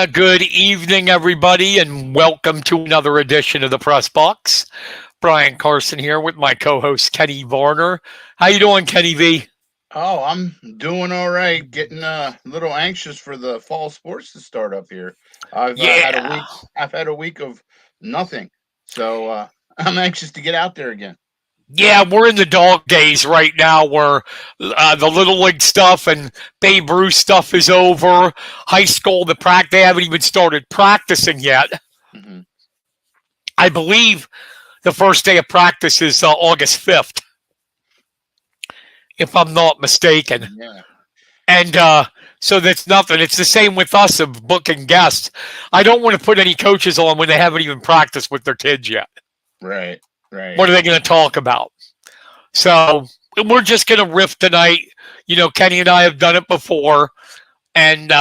Good evening, everybody, and welcome to another edition of the Press Box. Brian Carson here with my co-host Kenny Varner. How you doing, Kenny V? Oh, I'm doing all right. Getting a little anxious for the fall sports to start up here. I've had a Yeah, week. I've had a week of nothing, so I'm anxious to get out there again. yeah, we're in the dog days right now, where the little league stuff and Babe Ruth stuff is over. High school, they haven't even started practicing yet. Hmm. I believe the first day of practice is August 5th, if I'm not mistaken. Yeah, And so that's nothing. It's the same with us of booking guests. I don't want to put any coaches on when they haven't even practiced with their kids yet. right, right. What are they going to talk about? So we're just going to riff tonight. Kenny and I have done it before, and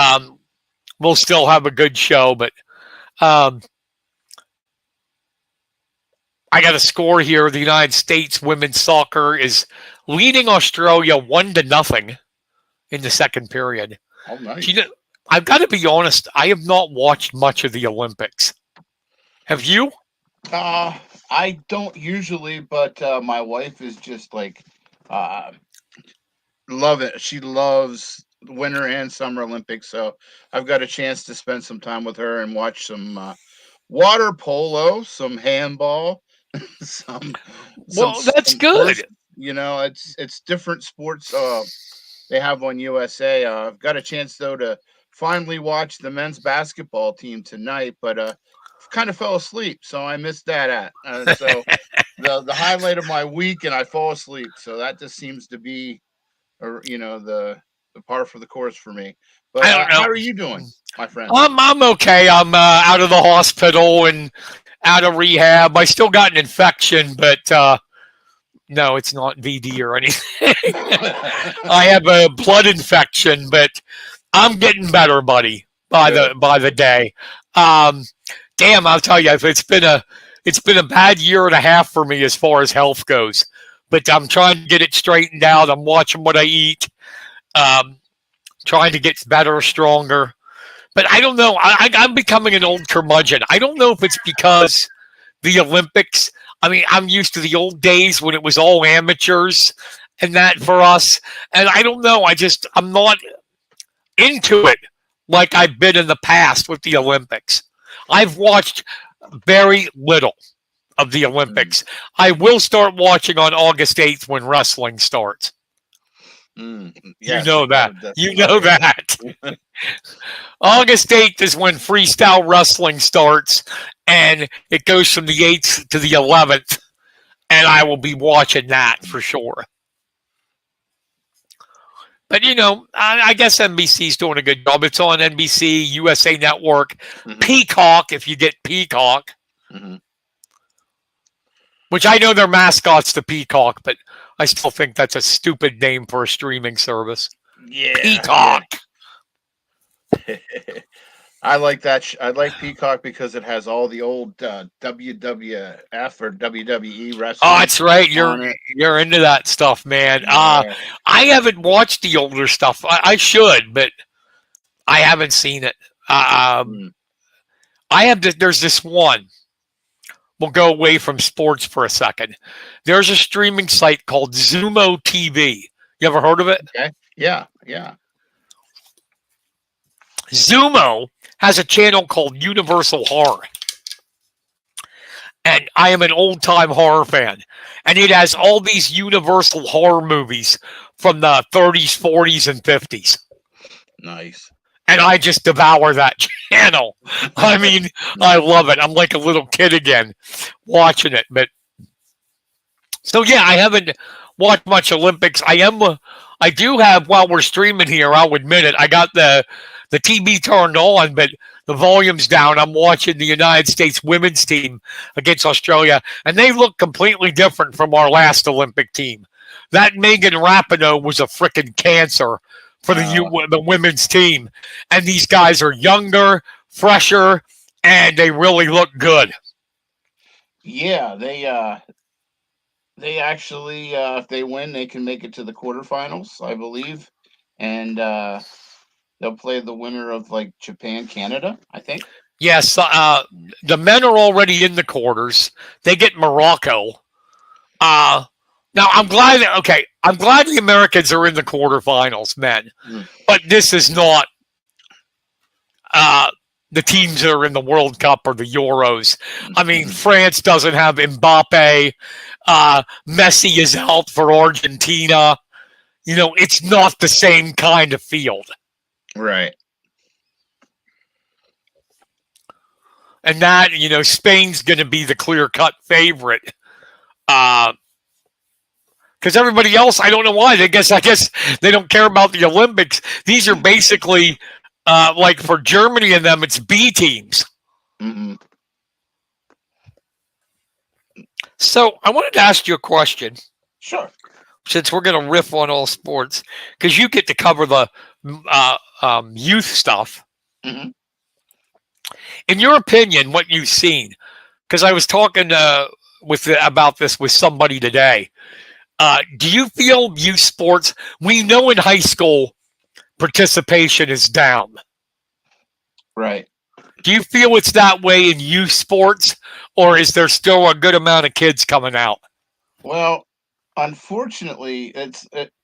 we'll still have a good show. But um, I got a score here. The United States women's soccer is leading Australia 1-0 in the second period. Oh, Do you nice. know, I've got to be honest, I have not watched much of the Olympics. Have you? Uh, I don't usually, but my wife is just like, uh, love it. She loves Winter and Summer Olympics, so I've got a chance to spend some time with her and watch some water polo, some handball, some Well, that's some horse. good. It's different sports they have on USA. I've got a chance though to finally watch the men's basketball team tonight, but kind of fell asleep, so I missed that. So the highlight of my week, and I fall asleep. So that just seems to be, the par for the course for me. But I don't how know. are you doing, my friend? I'm okay. I'm out of the hospital and out of rehab. I still got an infection, but no, it's not VD or anything. I have a blood infection, but I'm getting better, buddy, by the Good. by the day. Um, damn, I'll tell you, it's been a bad year and a half for me as far as health goes. But I'm trying to get it straightened out. I'm watching what I eat, um, trying to get better, stronger. But I don't know. I'm becoming an old curmudgeon. I don't know if it's because the Olympics. I mean, I'm used to the old days when it was all amateurs and that for us. And I don't know. I'm not into it like I've been in the past with the Olympics. I've watched very little of the Mm, Olympics. I will start watching on August 8th when wrestling starts. mm, You yes, know that. You know okay. that. August 8th is when freestyle wrestling starts, and it goes from the 8th to the 11th, and I will be watching that for sure. But I guess NBC's doing a good job. It's on NBC, USA Network, Hmm. Peacock. If you get Peacock, Hmm. which I know their mascot's the Peacock, but I still think that's a stupid name for a streaming service. Yeah, yeah. Peacock. I like that. I like Peacock because it has all the old WWF or WWE Oh, wrestling that's right. You're on it. you're into that stuff, man. Yeah. I haven't watched the older stuff. I should, but I haven't seen it. Mm. I have. There's this one. We'll go away from sports for a second. There's a streaming site called Zumo TV. You ever heard of it? Okay. Yeah. Yeah. Zumo has a channel called Universal Horror, and I am an old time horror fan. And it has all these Universal horror movies from the 30s, 40s, and 50s. Nice. And I just devour that channel. I mean, I love it. I'm like a little kid again watching it. But so yeah, I haven't watched much Olympics. I do have while we're streaming here. I'll admit it. I got the TV turned on, but the volume's down. I'm watching the United States women's team against Australia, and they look completely different from our last Olympic team. That Megan Rapinoe was a freaking cancer for Uh, the women's team, and these guys are younger, fresher, and they really look good. yeah. They actually, if they win, they can make it to the quarterfinals, I believe. And They'll play the winner of like Japan, Canada, I think. Yes, the men are already in the quarters. They get Morocco. Now I'm glad. Okay, I'm glad the Americans are in the quarterfinals, men. But this is not the teams that are in the World Cup or the Euros. I mean, France doesn't have Mbappe. Messi is out for Argentina. It's not the same kind of field. Right. And that, Spain's going to be the clear-cut favorite. Because everybody else, I don't know why. I guess they don't care about the Olympics. These are basically, like for Germany and them, it's B teams. Mm-hmm. So I wanted to ask you a question. Sure. Since we're going to riff on all sports, because you get to cover the youth stuff. Mm-hmm. In your opinion, what you've seen, because I was talking about this with somebody today, do you feel youth sports, we know in high school participation is down. Right. Do you feel it's that way in youth sports, or is there still a good amount of kids coming out? Well, unfortunately,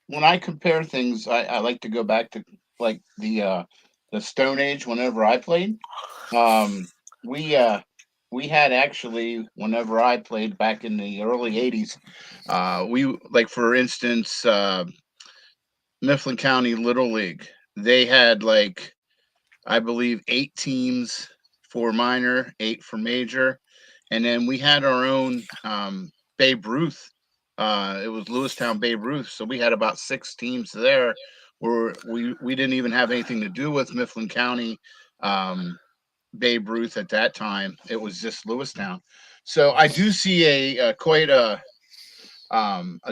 when I compare things, I like to go back to like the Stone Age. Whenever I played, we had actually, whenever I played back in the early '80s, we, like, for instance, Mifflin County Little League. They had, like, I believe 8 teams for minor, 8 for major, and then we had our own Babe Ruth. It was Lewistown Babe Ruth, so we had about 6 teams there, where we didn't even have anything to do with Mifflin County Babe Ruth at that time. It was just Lewistown. So I do see quite a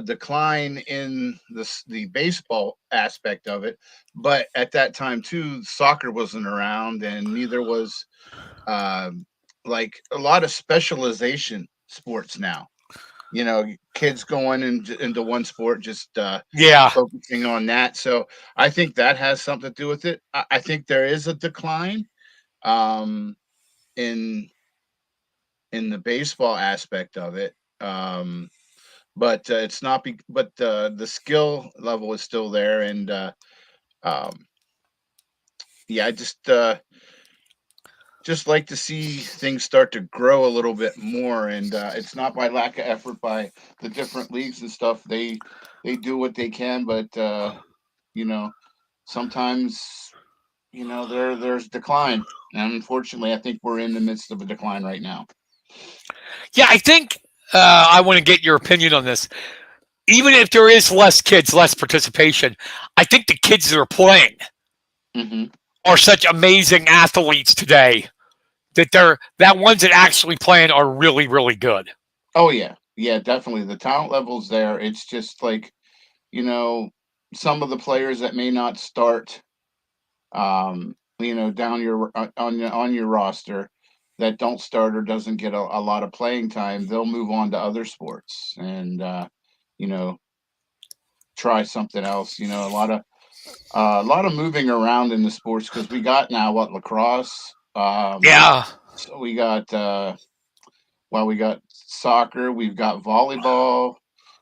decline in the baseball aspect of it, but at that time too, soccer wasn't around, and neither was like a lot of specialization sports now. Kids going into one sport, just focusing on that. So I think that has something to do with it. I think there is a decline in the baseball aspect of it, but it's not. But the skill level is still there, and I just like to see things start to grow a little bit more, and it's not by lack of effort by the different leagues and stuff. They do what they can, but sometimes there's decline, and unfortunately, I think we're in the midst of a decline right now. Yeah, I think I want to get your opinion on this. Even if there is less kids, less participation, I think the kids that are playing are such amazing athletes today that ones that actually playing are really, really good. Oh yeah, definitely. The talent level's there. It's just like, some of the players that may not start, down your on your roster, that don't start or doesn't get a lot of playing time, they'll move on to other sports and try something else. A lot of moving around in the sports, because we got now lacrosse. So we got we got soccer, we've got volleyball.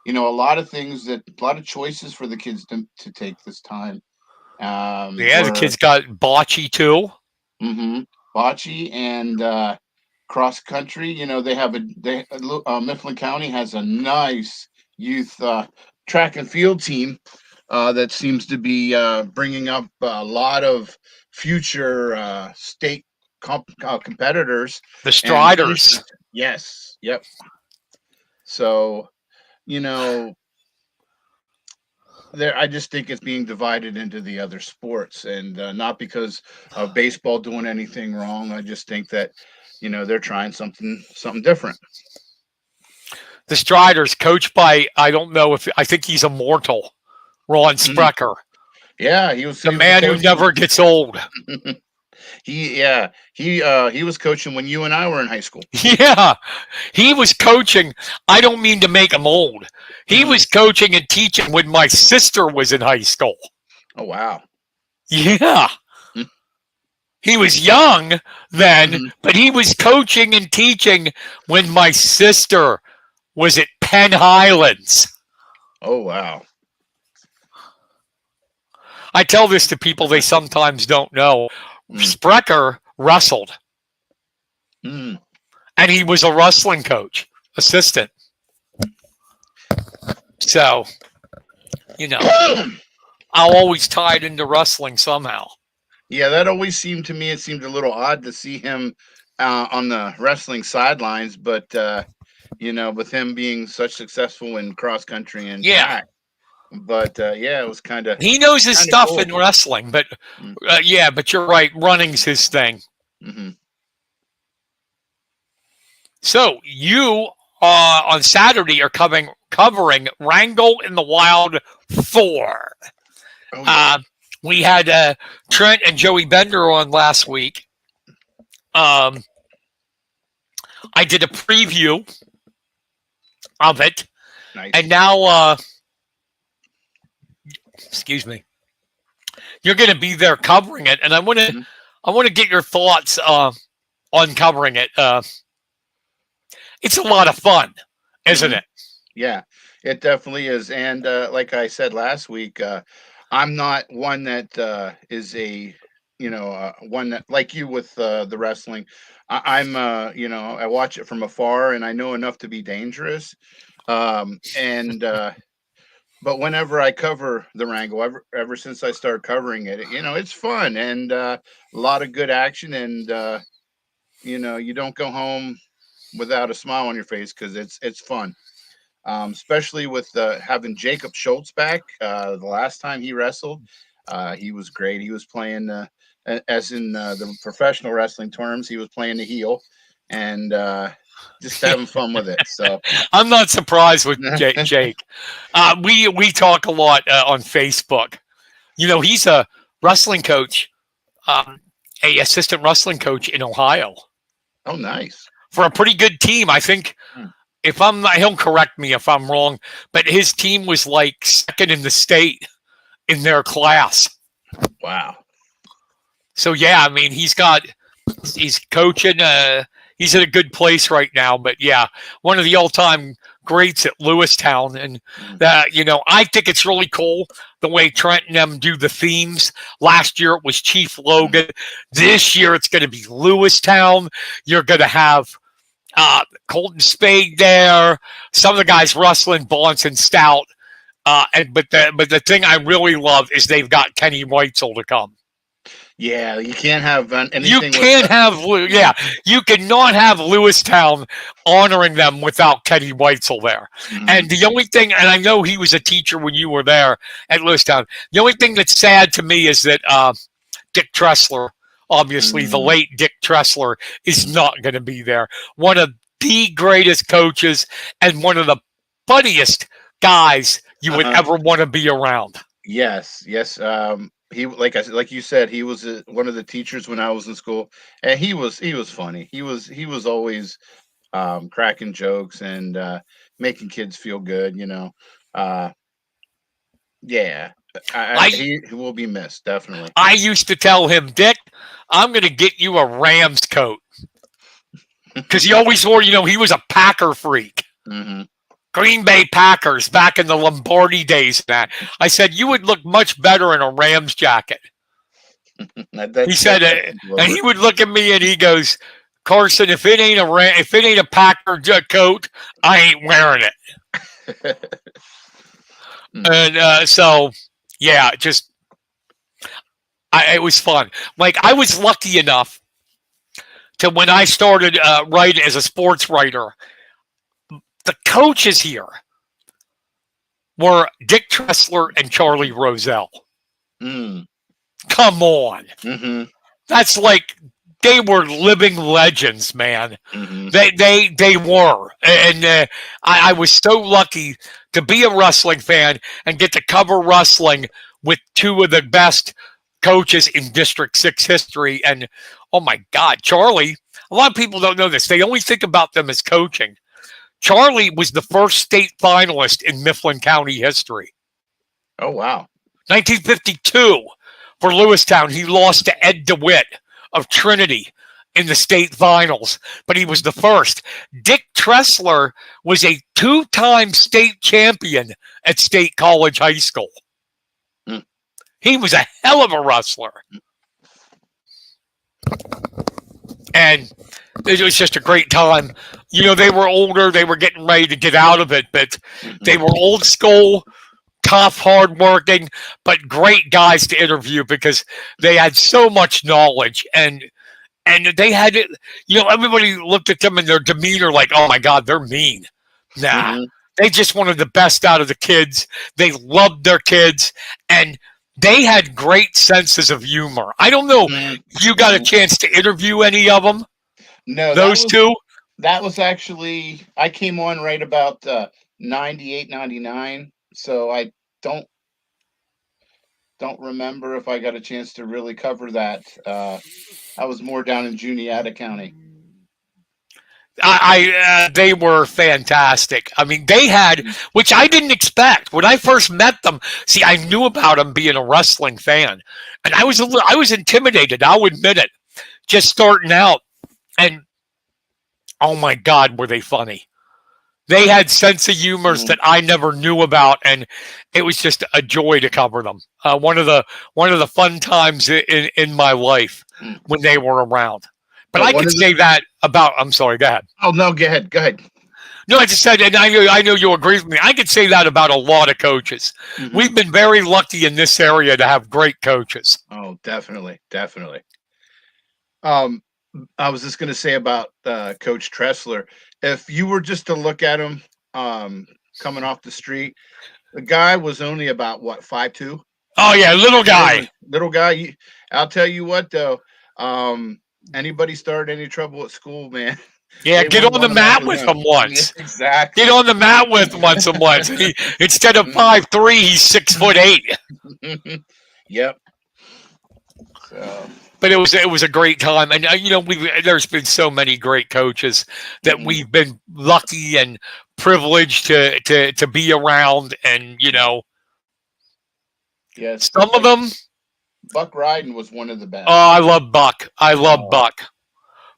A lot of things, a lot of choices for the kids to take this time. The kids got bocce too. Bocce and cross country. They have Mifflin County has a nice youth track and field team that seems to be bringing up a lot of future state competitors. The Striders. Yes. Yep. So, I just think it's being divided into the other sports, and not because of baseball doing anything wrong. I just think that, they're trying something different. The Striders, coached by, I think he's immortal, Ron Sprecher. Yeah, he was the man who never gets old. He was coaching when you and I were in high school. Yeah, he was coaching. I don't mean to make him old. He was coaching and teaching when my sister was in high school. Oh, wow. Yeah. He was young then, Mhm. but he was coaching and teaching when my sister was at Penn Highlands. Oh wow. I tell this to people they sometimes don't know. Mm. Sprecher wrestled, Mm. and he was a wrestling coach, assistant. So, I'll always tie it into wrestling somehow. Yeah, that always seemed to me. It seemed a little odd to see him on the wrestling sidelines, but with him being such successful in cross country and Yeah. track. But yeah, it was kind of He knows his Kinda stuff cool. in wrestling, but Mm. yeah, but you're right. Running's his thing. Hmm. So you on Saturday are covering Wrangle in the Wild 4. Oh, yeah. We had Trent and Joey Bender on last week. I did a preview of it, Nice. and now, excuse me, you're going to be there covering it, and I want to get your thoughts on covering it. It's a lot of fun, isn't it? Yeah, it definitely is. And like I said last week, I'm not one that is a, one that like you with the wrestling. I'm, I watch it from afar and I know enough to be dangerous. And but whenever I cover the Wrangle, ever since I started covering it, it's fun and a lot of good action. And you don't go home without a smile on your face because it's fun. Especially with having Jacob Schultz back. The last time he wrestled, he was great. He was playing, as in the professional wrestling terms, he was playing the heel and just having fun with it. So I'm not surprised with Jake. We talk a lot on Facebook. He's a wrestling coach, a assistant wrestling coach in Ohio oh, nice. for a pretty good team. I think if I'm not, he'll correct me if I'm wrong, but his team was like second in the state in their class. Wow. So yeah, I mean he's coaching. He's in a good place right now. But yeah, one of the all-time greats at Lewistown, and that I think it's really cool the way Trent and them do the themes. Last year it was Chief Logan. This year it's going to be Lewistown. You're going to have Colton Spade there. Some of the guys wrestling Bonson Stout. But the thing I really love is they've got Kenny Weitzel to come. Yeah, you can't have anything. You can't you cannot have Lewistown honoring them without Kenny Weitzel there. Mhm. And the only thing, and I know he was a teacher when you were there at Lewistown, the only thing that's sad to me is that Dick Tressler, obviously the late Dick Tressler, is not going to be there. One of the greatest coaches and one of the funniest guys you would ever want to be around. Yes. He, like you said, he was one of the teachers when I was in school, and he was funny. He was always cracking jokes and making kids feel good. Yeah, he will be missed, definitely. I used to tell him, Dick, I'm going to get you a Rams coat because he always wore. He was a Packer freak. Mm-hmm. Green Bay Packers back in the Lombardi days. That I said you would look much better in a Rams jacket. He said, and he would look at me and he goes, "Carson, if it ain't a Packer coat, I ain't wearing it." And so, yeah, it was fun. Like I was lucky enough to when I started writing as a sports writer. The coaches here were Dick Tressler and Charlie Rozelle. Come on. Mm-hmm. That's like they were living legends, man. Mm-hmm. They were. And I was so lucky to be a wrestling fan and get to cover wrestling with two of the best coaches in District 6 history. And, oh, my God, Charlie, a lot of people don't know this. They only think about them as coaching. Charlie was the first state finalist in Mifflin County history. Oh, wow. 1952 for Lewistown. He lost to Ed DeWitt of Trinity in the state finals, but he was the first. Dick Tressler was a 2-time state champion at State College High School. Mm. He was a hell of a wrestler. And it was just a great time. You know, they were older. They were getting ready to get out of it, but they were old school, tough, hardworking, but great guys to interview because they had so much knowledge. And they had it, you know, everybody looked at them and their demeanor like, oh my God, they're mean. Nah, they just wanted the best out of the kids. They loved their kids, and they had great senses of humor. I don't know if you got a chance to interview any of them. No, those two. That was actually, I came on right about 98, 99. So I don't remember if I got a chance to really cover that. I was more down in Juniata County. They were fantastic. I mean, they had, which I didn't expect when I first met them. See, I knew about them being a wrestling fan, and I was intimidated. I'll admit it, just starting out. And oh my God, were they funny? They had sense of humors that I never knew about, and it was just a joy to cover them. One of the fun times in my life when they were around. But I can say that about. I'm sorry. Go ahead. Oh no, go ahead. No, I just said, and I know you agree with me. I could say that about a lot of coaches. We've been very lucky in this area to have great coaches. Oh, definitely. I was just going to say about Coach Tressler. If you were just to look at him coming off the street, the guy was only about 5'2". Oh yeah, little guy. I'll tell you what though. Anybody started any trouble at school, man? Yeah, get on the mat with him once. Yeah, exactly. Get on the mat with him once. Instead of 5'3", he's 6'8". Yep. So. But it was a great time, and you know, there's been so many great coaches that we've been lucky and privileged to be around, and you know, yes, some of them. Buck Ryden was one of the best. Oh, I love Buck. Buck.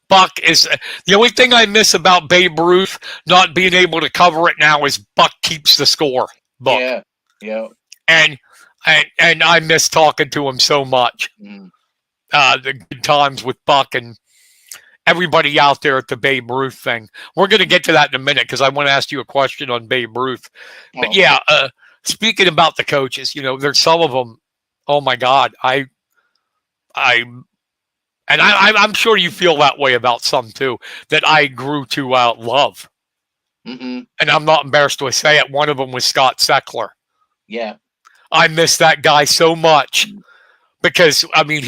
Buck is the only thing I miss about Babe Ruth not being able to cover it now is Buck keeps the score. Buck. Yeah. And I miss talking to him so much. The good times with Buck and everybody out there at the Babe Ruth thing. We're going to get to that in a minute because I want to ask you a question on Babe Ruth. But yeah, speaking about the coaches, you know, there's some of them. Oh my God, I'm sure you feel that way about some too. That I grew to love, and I'm not embarrassed to say it. One of them was Scott Seckler. Yeah, I miss that guy so much because I mean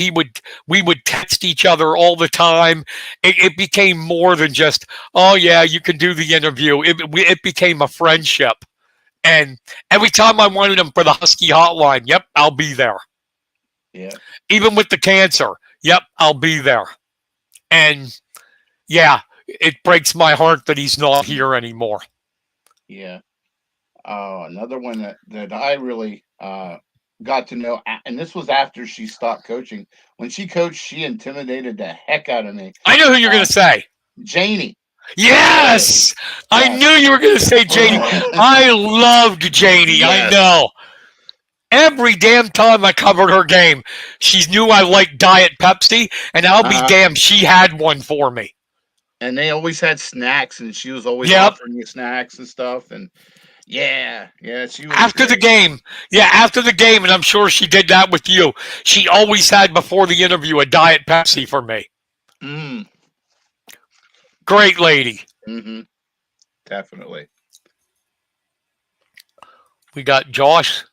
we would text each other all the time. It became more than just oh yeah, you can do the interview. It became a friendship, and every time I wanted him for the Husky Hotline, yep, I'll be there. Yeah. Even with the cancer, yep, I'll be there. And yeah, it breaks my heart that he's not here anymore. Yeah. Another one that I really got to know, and this was after she stopped coaching. When she coached, she intimidated the heck out of me. I know who you're going to say. Janie. Yes! I knew you were going to say Janie. I loved Janie. Yes. I know. Every damn time I covered her game, she knew I liked Diet Pepsi, and I'll be damned, she had one for me. And they always had snacks, and she was always offering you snacks and stuff. And yeah, she was after the game. Yeah, after the game, and I'm sure she did that with you. She always had before the interview a Diet Pepsi for me. Great lady. Definitely. We got Josh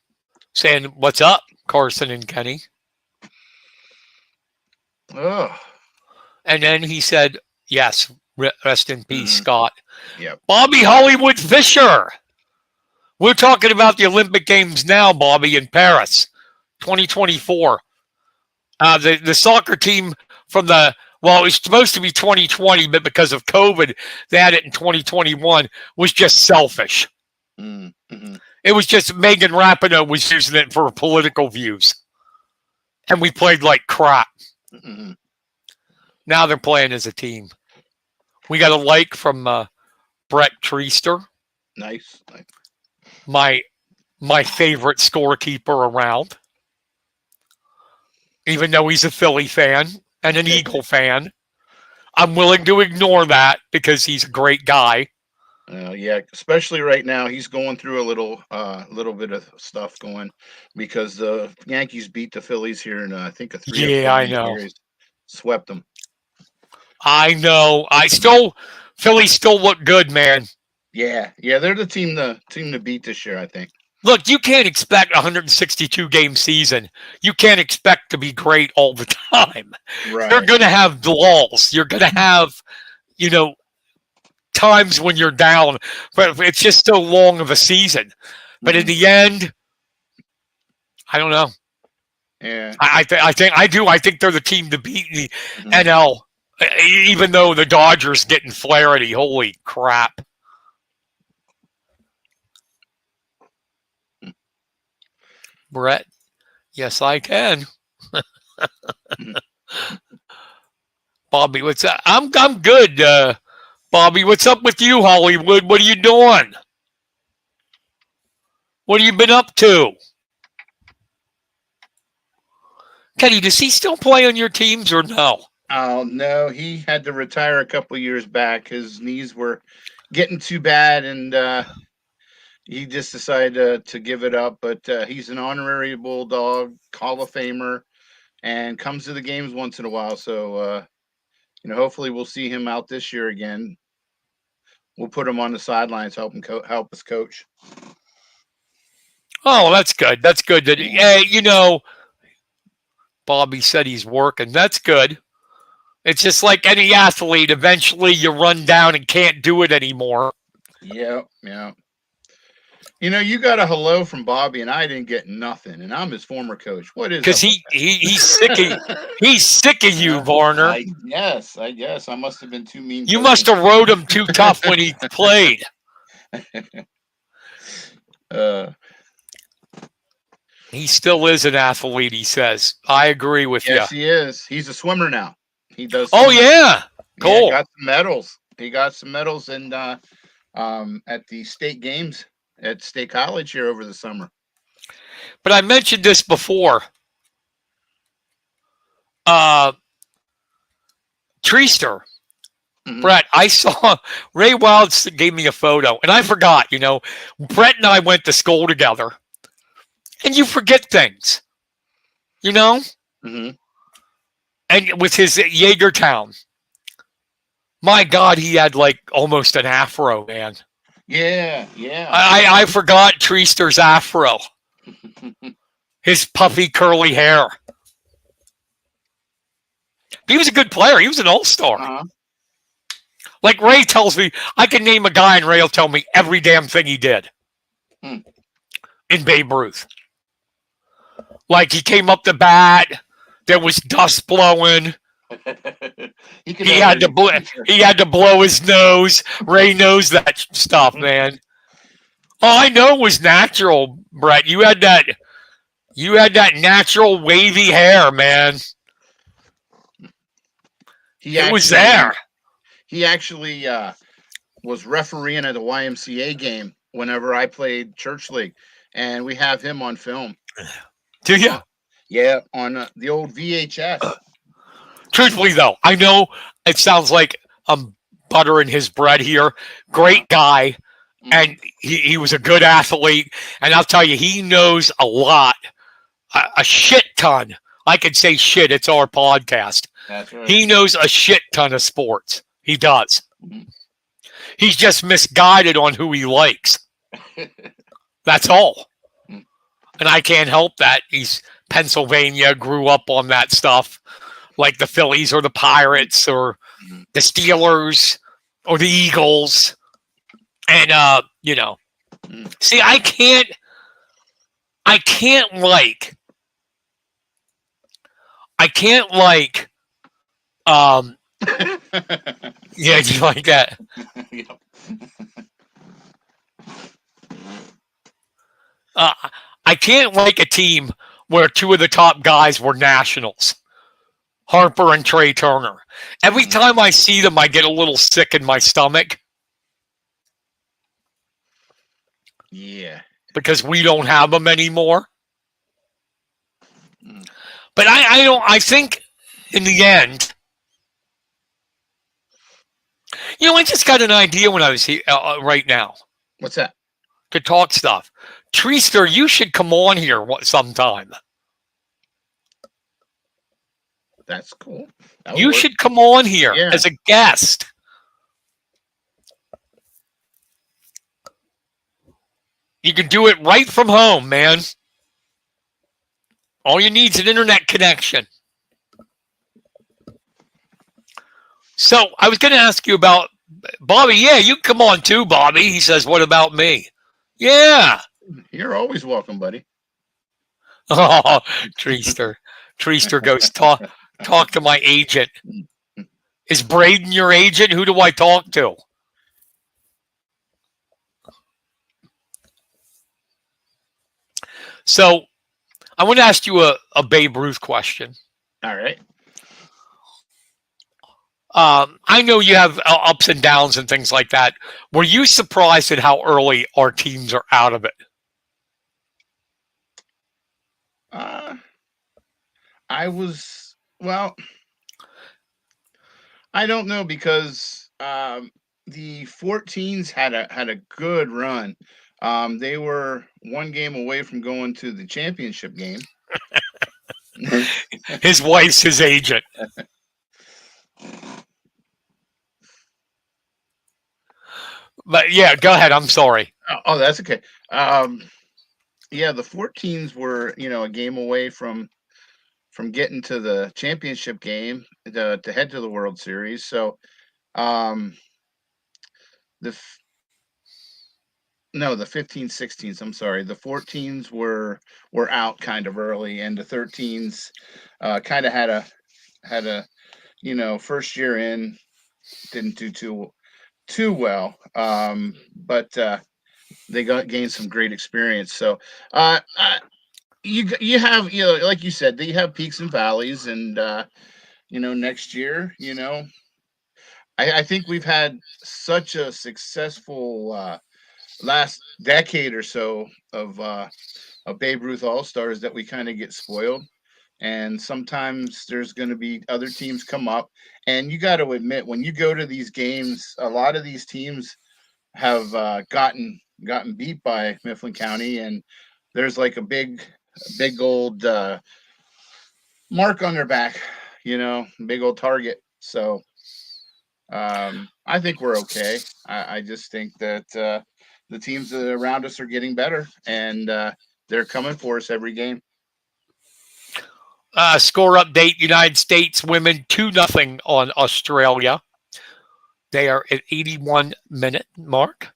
saying, "What's up, Carson and Kenny?" Oh. And then he said, "Yes, rest in peace, Scott." Yep. Bobby Hollywood Fischer. We're talking about the Olympic Games now, Bobby, in Paris, 2024. The soccer team from it was supposed to be 2020, but because of COVID, they had it in 2021, was just selfish. It was just Megan Rapinoe was using it for political views. And we played like crap. Now they're playing as a team. We got a like from Brett Treaster, Nice. my favorite scorekeeper around. Even though he's a Philly fan and an Eagle fan, I'm willing to ignore that because he's a great guy. Yeah, especially right now, he's going through a little bit of stuff going because the Yankees beat the Phillies here in I think a 3 or 4 I game know. series, swept them. I know. Philly still look good, man. Yeah, they're the team to beat this year, I think. Look, you can't expect a 162 game season. You can't expect to be great all the time. Right. You're going to have lulls. You're going to have, times when you're down, but it's just so long of a season. But in the end, I don't know. Yeah. I think they're the team to beat in the NL, even though the Dodgers getting Flaherty. Holy crap. Brett, yes, I can. Bobby, what's up? I'm good. Bobby, what's up with you, Hollywood? What are you doing? What have you been up to? Kenny, does he still play on your teams or no? Oh, no, he had to retire a couple years back. His knees were getting too bad, and he just decided to give it up. But he's an honorary Bulldog, Hall of Famer, and comes to the games once in a while. So, hopefully we'll see him out this year again. We'll put him on the sidelines, help us coach. Oh, that's good. That's good. Bobby said he's working. That's good. It's just like any athlete. Eventually, you run down and can't do it anymore. Yeah. You got a hello from Bobby, and I didn't get nothing. And I'm his former coach. What is? Because he's sick of he's sick of you, Varner. I guess I must have been too mean. You must have rode him too tough when he played. He still is an athlete, he says. I agree with you. Yes, he is. He's a swimmer now. He does. Oh, yeah. Cool. He got some medals. He got some medals at the state games at State College here over the summer. But I mentioned this before. Treaster. Brett, I saw Ray Wild gave me a photo, and I forgot, Brett and I went to school together. And you forget things, Mm-hmm. And with his Jaegertown, my God, he had like almost an afro, man. Yeah. I forgot Treaster's afro. His puffy, curly hair. He was a good player. He was an all-star. Uh-huh. Like Ray tells me, I can name a guy and Ray will tell me every damn thing he did in Babe Ruth. Like he came up the bat, there was dust blowing. He had to blow his nose. Ray knows that stuff, man. All I know was natural, Brett. You had that natural wavy hair, man. It was there. He actually was refereeing at a YMCA game whenever I played church league, and we have him on film. Do you? Yeah, on the old VHS. Truthfully, though, I know it sounds like I'm buttering his bread here. Great guy, and he was a good athlete. And I'll tell you, he knows a lot, a shit ton. I could say shit. It's our podcast. That's right. He knows a shit ton of sports. He does. He's just misguided on who he likes. That's all. And I can't help that. He's Pennsylvania, grew up on that stuff, like the Phillies or the Pirates or the Steelers or the Eagles. And, see, I can't like, yeah, do you like that? Yep. I can't like a team where two of the top guys were nationals. Harper and Trey Turner. Every time I see them, I get a little sick in my stomach. Yeah. Because we don't have them anymore. But I think in the end, I just got an idea when I was here right now. What's that? To talk stuff. Treester, you should come on here sometime. That's cool. You should come on here as a guest. You can do it right from home, man. All you need is an internet connection. So I was going to ask you about Bobby. Yeah, you come on too, Bobby. He says, what about me? Yeah. You're always welcome, buddy. Oh, Treester. Treester goes, talk to my agent. Is Braden your agent? Who do I talk to? So I want to ask you a Babe Ruth question. All right. I know you have ups and downs and things like that. Were you surprised at how early our teams are out of it? I was, well, I don't know, because the 14s had a good run. They were one game away from going to the championship game. His wife's his agent. But yeah, go ahead. I'm sorry. Oh, that's okay. Yeah, the 14s were, a game away from getting to the championship game to head to the World Series. So, the 15s, 16s, I'm sorry. The 14s were out kind of early, and the 13s kind of had a first year in, didn't do too well. But they gained some great experience. So you have, like you said, you have peaks and valleys, and next year, I think we've had such a successful last decade or so of Babe Ruth All-Stars that we kind of get spoiled. And sometimes there's going to be other teams come up, and you got to admit, when you go to these games, a lot of these teams have gotten beat by Mifflin County, and there's like a big old mark on their back, big old target. So I think we're okay. I just think that the teams that are around us are getting better, and they're coming for us every game. Score update: United States women 2-0 on Australia. They are at 81-minute mark.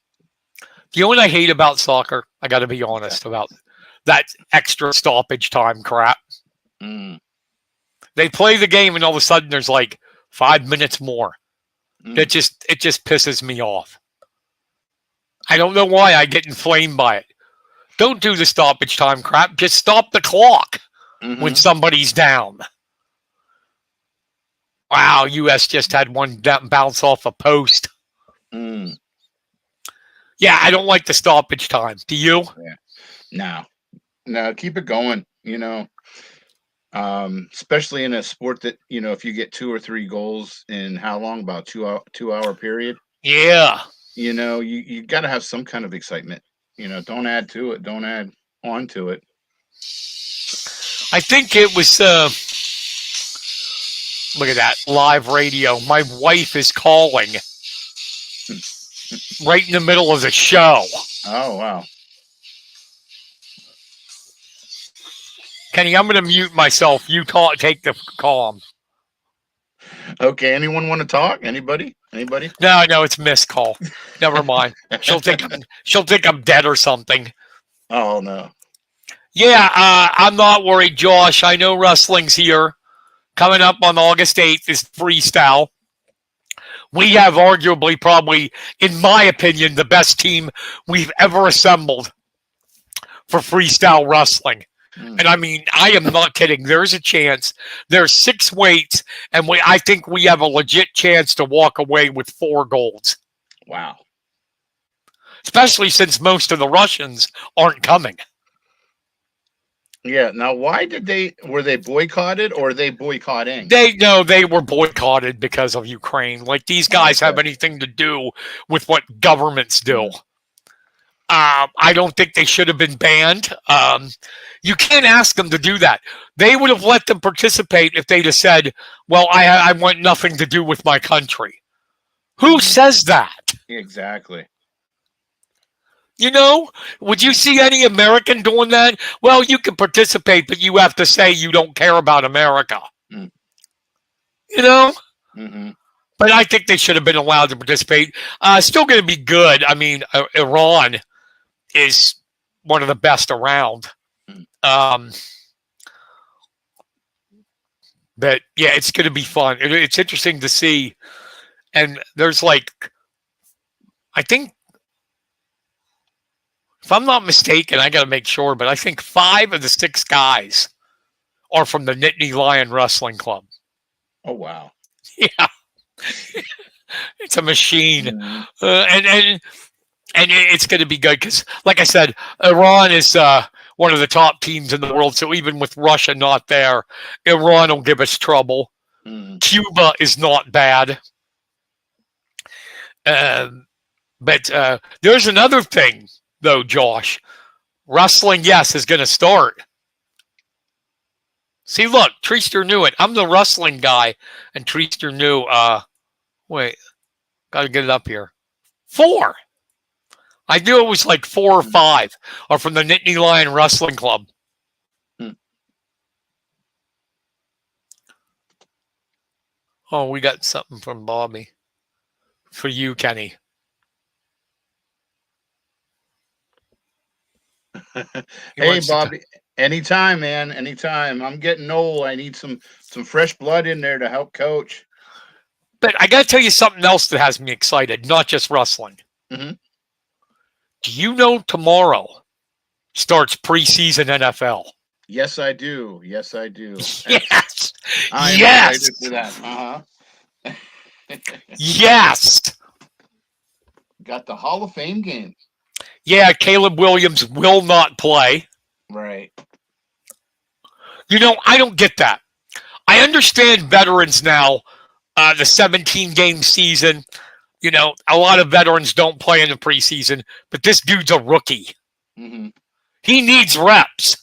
You know what I hate about soccer? I got to be honest about that extra stoppage time crap. They play the game, and all of a sudden there's like 5 minutes more. It just pisses me off. I don't know why I get inflamed by it. Don't do the stoppage time crap. Just stop the clock when somebody's down. Wow, U.S. just had one bounce off a post. Yeah, I don't like the stoppage time. Do you? Yeah. No, keep it going. Especially in a sport that, if you get 2 or 3 goals in how long? About 2-hour period. Yeah. You got to have some kind of excitement. Don't add to it. Don't add on to it. I think it was, look at that, live radio. My wife is calling right in the middle of the show. Oh, wow. Kenny, I'm going to mute myself. You take the call. Okay, anyone want to talk? Anybody? No, it's missed call. Never mind. She'll think I'm dead or something. Oh, no. Yeah, I'm not worried, Josh. I know wrestling's here. Coming up on August 8th is Freestyle. We have arguably, probably, in my opinion, the best team we've ever assembled for freestyle wrestling. And I mean, I am not kidding. There's a chance. There's 6 weights, and I think we have a legit chance to walk away with 4 golds. Wow. Especially since most of the Russians aren't coming. Yeah. Now, were they boycotted or are they boycotting? They were boycotted because of Ukraine. Like, these guys have anything to do with what governments do. I don't think they should have been banned. You can't ask them to do that. They would have let them participate if they'd have said, well, I want nothing to do with my country. Who says that? Exactly. You know, would you see any American doing that? Well, you can participate, but you have to say you don't care about America. You know? But I think they should have been allowed to participate. Still going to be good. I mean, Iran is one of the best around. But yeah, it's going to be fun. It's interesting to see. And there's I think, if I'm not mistaken, I got to make sure, but I think 5 of the 6 guys are from the Nittany Lion Wrestling Club. Oh, wow. Yeah. It's a machine. And it's going to be good because, like I said, Iran is one of the top teams in the world. So even with Russia not there, Iran will give us trouble. Cuba is not bad. But there's another thing, though, Josh. Wrestling, yes, is going to start. See, look, Treaster knew it. I'm the wrestling guy, and Treaster knew. Wait, got to get it up here. 4. I knew it was like 4 or 5 are from the Nittany Lion Wrestling Club. Oh, we got something from Bobby. For you, Kenny. Hey, Bobby. Anytime, man. Anytime. I'm getting old. I need some fresh blood in there to help coach. But I got to tell you something else that has me excited, not just wrestling. Do you know tomorrow starts preseason NFL? Yes, I do. Yes, I do. Yes. I'm yes. excited for that. Yes. Got the Hall of Fame game. Yeah, Caleb Williams will not play. Right. You know, I don't get that. I understand veterans now, the 17-game season. You know, a lot of veterans don't play in the preseason, but this dude's a rookie. He needs reps.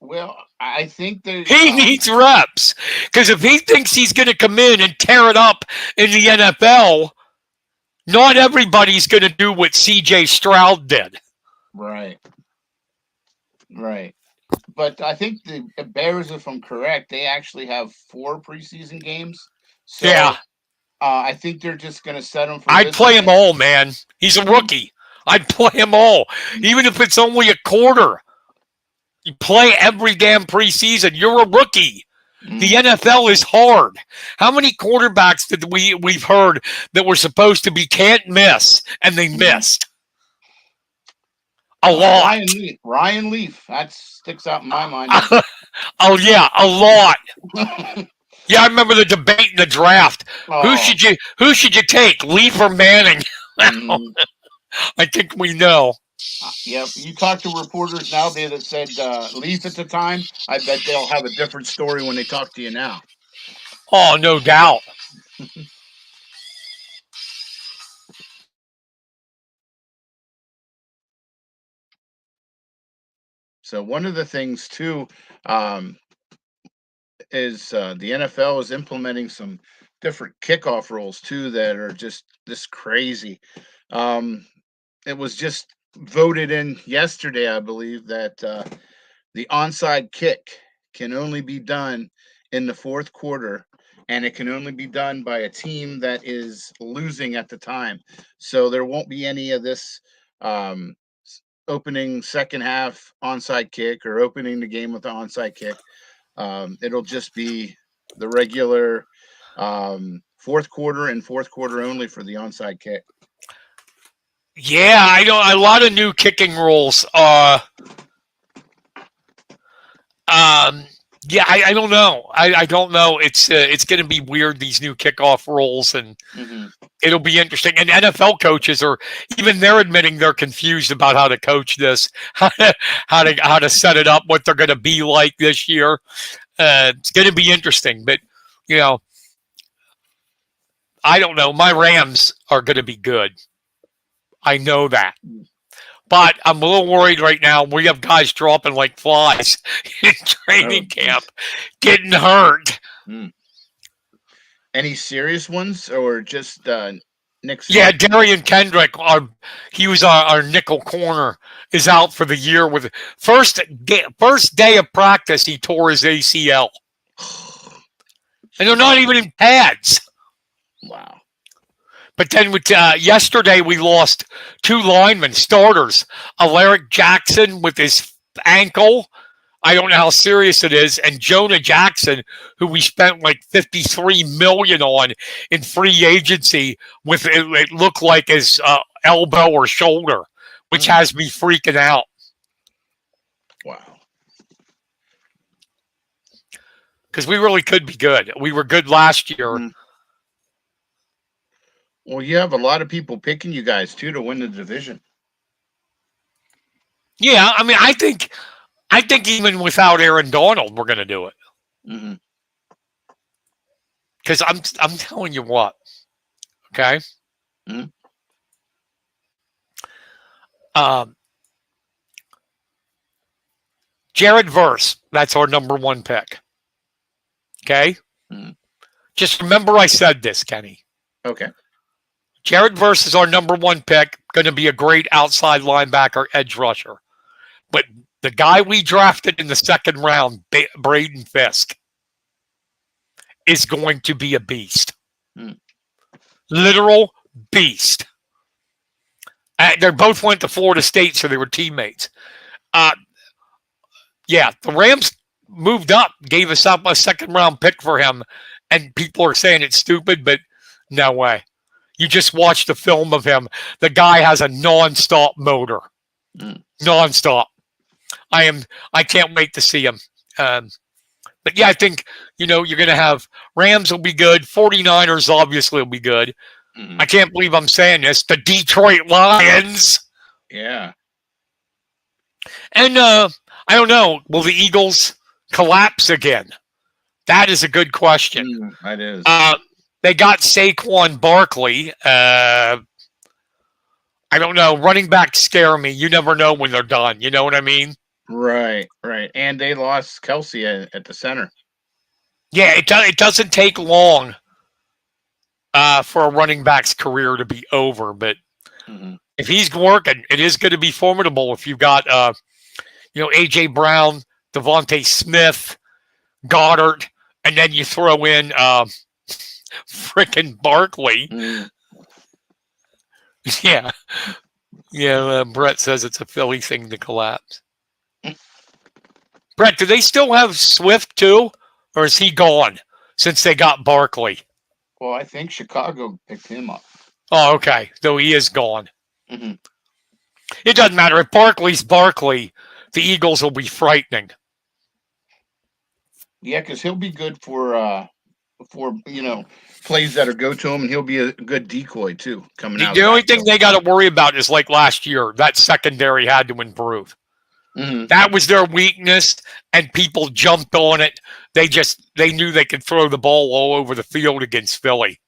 Well, I think that he needs reps because if he thinks he's going to come in and tear it up in the NFL, not everybody's going to do what C.J. Stroud did. Right. Right. But I think the Bears, if I'm correct, they actually have 4 preseason games. So, yeah. I think they're just going to set him for I'd play him all, man. He's a rookie. I'd play him all. Even if it's only a quarter. You play every damn preseason. You're a rookie. The NFL is hard. How many quarterbacks did we've heard that were supposed to be can't miss and they missed? A lot. Ryan Leaf. That sticks out in my mind. Oh yeah, a lot. Yeah, I remember the debate in the draft. Who should you take, Leaf or Manning? I think we know. Yep. You talk to reporters nowadays that said Leaf at the time. I bet they'll have a different story when they talk to you now. Oh, no doubt. So one of the things too is the NFL is implementing some different kickoff rules too that are just this crazy. It was just voted in yesterday, I believe, that the onside kick can only be done in the 4th quarter, and it can only be done by a team that is losing at the time. So there won't be any of this opening second half onside kick or opening the game with the onside kick. It'll just be the regular 4th quarter and 4th quarter only for the onside kick. Yeah, I know a lot of new kicking rules. Yeah, I don't know. I don't know. It's going to be weird, these new kickoff rules, and Hmm. it'll be interesting. And NFL coaches are even they're admitting they're confused about how to coach this, how to set it up, what they're going to be like this year. It's going to be interesting, but you know, I don't know. My Rams are going to be good. I know that. But I'm a little worried right now. We have guys dropping like flies in training camp, getting hurt. Any serious ones or just Nick? Yeah, Darian Kendrick, he was our nickel corner, is out for the year with first day of practice. He tore his ACL, and they're not even in pads. Wow. But then with, yesterday we lost two linemen, starters. Alaric Jackson with his ankle. I don't know how serious it is. And Jonah Jackson, who we spent like $53 million on in free agency, with it looked like his elbow or shoulder, which has me freaking out. Wow. Because we really could be good. We were good last year. Well, you have a lot of people picking you guys too to win the division. Yeah, I mean, I think even without Aaron Donald, we're going to do it. Because I'm telling you what, okay. Jared Verse, that's our number one pick. Okay. Just remember I said this, Kenny. Okay. Jared Verse is our number one pick, going to be a great outside linebacker, edge rusher. But the guy we drafted in the second round, Braden Fisk, is going to be a beast. Literal beast. They both went to Florida State, so they were teammates. Yeah, the Rams moved up, gave us up a second round pick for him, and people are saying it's stupid, but no way. You just watch the film of him. The guy has a nonstop motor. Nonstop. I can't wait to see him. But yeah, I think, you're going to have Rams will be good. 49ers obviously will be good. I can't believe I'm saying this. The Detroit Lions. Yeah. And I don't know. Will the Eagles collapse again? That is a good question. That is. They got Saquon Barkley. I don't know. Running backs scare me. You never know when they're done. You know what I mean? Right. And they lost Kelsey at the center. Yeah, it doesn't take long for a running back's career to be over. But if he's working, it is going to be formidable if you've got, A.J. Brown, Devontae Smith, Goddard, and then you throw in frickin' Barkley. Yeah. Brett says it's a Philly thing to collapse. Brett, do they still have Swift too? Or is he gone since they got Barkley? Well, I think Chicago picked him up. Oh, okay. Though he is gone. It doesn't matter. If Barkley's Barkley, the Eagles will be frightening. Yeah, because he'll be good for plays that go to him, and he'll be a good decoy too coming out. The only thing they got to worry about is like last year, that secondary had to improve. That was their weakness, and people jumped on it. They knew they could throw the ball all over the field against Philly.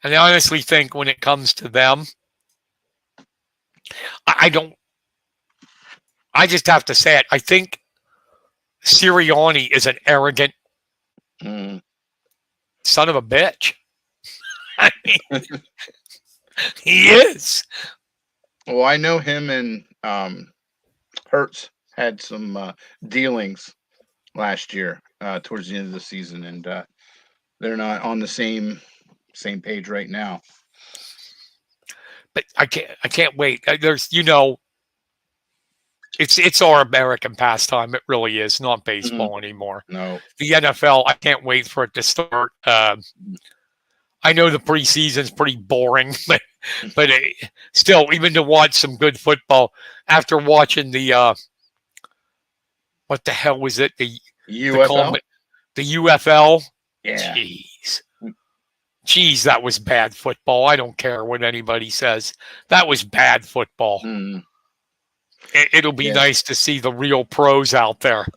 And I honestly think when it comes to them, I just have to say it. I think Sirianni is an arrogant son of a bitch. I mean, he is. Well, I know him and Hurts had some dealings last year towards the end of the season, and they're not on the same page right now. But I can't wait. There's, it's our American pastime. It really is, not baseball anymore. No, the NFL. I can't wait for it to start. I know the preseason's pretty boring, but still, even to watch some good football after watching the what the hell was it? The UFL. the UFL. Yeah. Jeez, that was bad football. I don't care what anybody says. That was bad football. Mm. It'll be nice to see the real pros out there.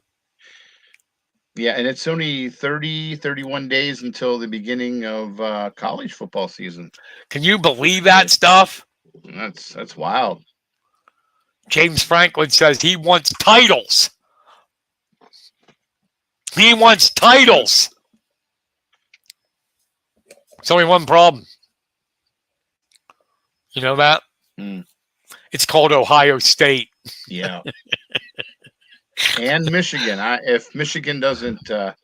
Yeah, and it's only 31 days until the beginning of college football season. Can you believe that stuff? That's wild. James Franklin says he wants titles. He wants titles. It's only one problem. You know that? Mm. It's called Ohio State. Yeah. And Michigan. If Michigan doesn't, I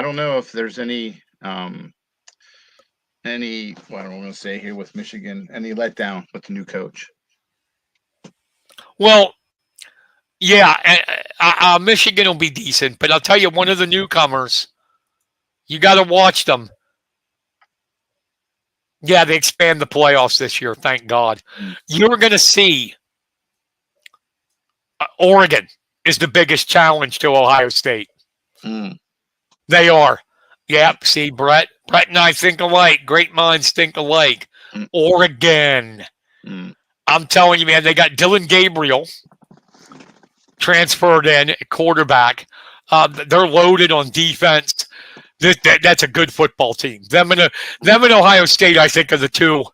don't know if there's any what I don't want to say here with Michigan, any letdown with the new coach. Well, yeah, Michigan will be decent, but I'll tell you, one of the newcomers, you got to watch them. Yeah, they expand the playoffs this year, thank God. You're going to see Oregon is the biggest challenge to Ohio State. Mm. They are. Yep, see, Brett and I think alike. Great minds think alike. Mm. Oregon. Mm. I'm telling you, man, they got Dylan Gabriel transferred in at quarterback. They're loaded on defense. That's a good football team. Them and Ohio State, I think, are the two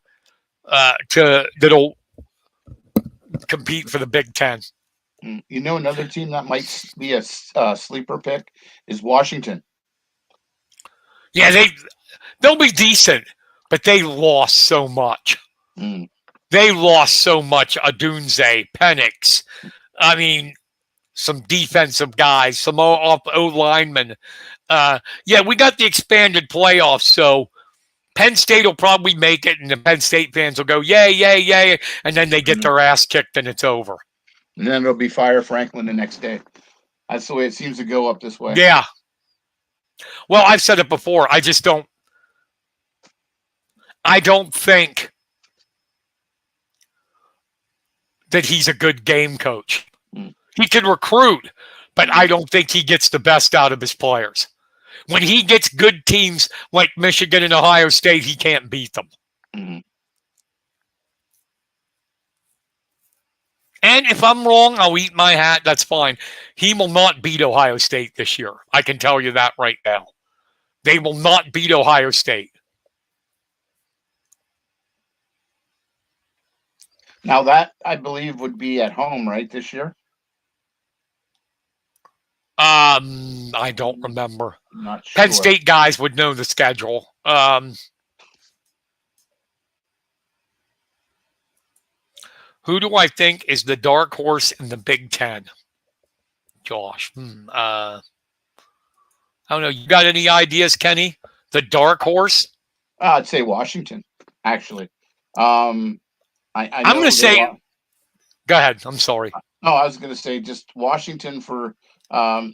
that'll compete for the Big Ten. You know, another team that might be a sleeper pick is Washington. Yeah, they'll be decent, but they lost so much. Mm. They lost so much. Adunze, Penix. I mean, some defensive guys, some O linemen. Yeah, we got the expanded playoffs, so Penn State will probably make it, and the Penn State fans will go, yay, yay, yay, and then they get their ass kicked, and it's over. And then it'll be fire Franklin the next day. That's the way it seems to go up this way. Yeah. Well, I've said it before. I don't think that he's a good game coach. Mm. He can recruit, but I don't think he gets the best out of his players. When he gets good teams like Michigan and Ohio State, he can't beat them. Mm-hmm. And if I'm wrong, I'll eat my hat. That's fine. He will not beat Ohio State this year. I can tell you that right now. They will not beat Ohio State. Now that, I believe, would be at home, right, this year? I don't remember. I'm not sure. Penn State guys would know the schedule. Who do I think is the dark horse in the Big Ten? Josh. I don't know. You got any ideas, Kenny? The dark horse? I'd say Washington, actually. I'm going to say. Go ahead. I'm sorry. No, I was going to say just Washington for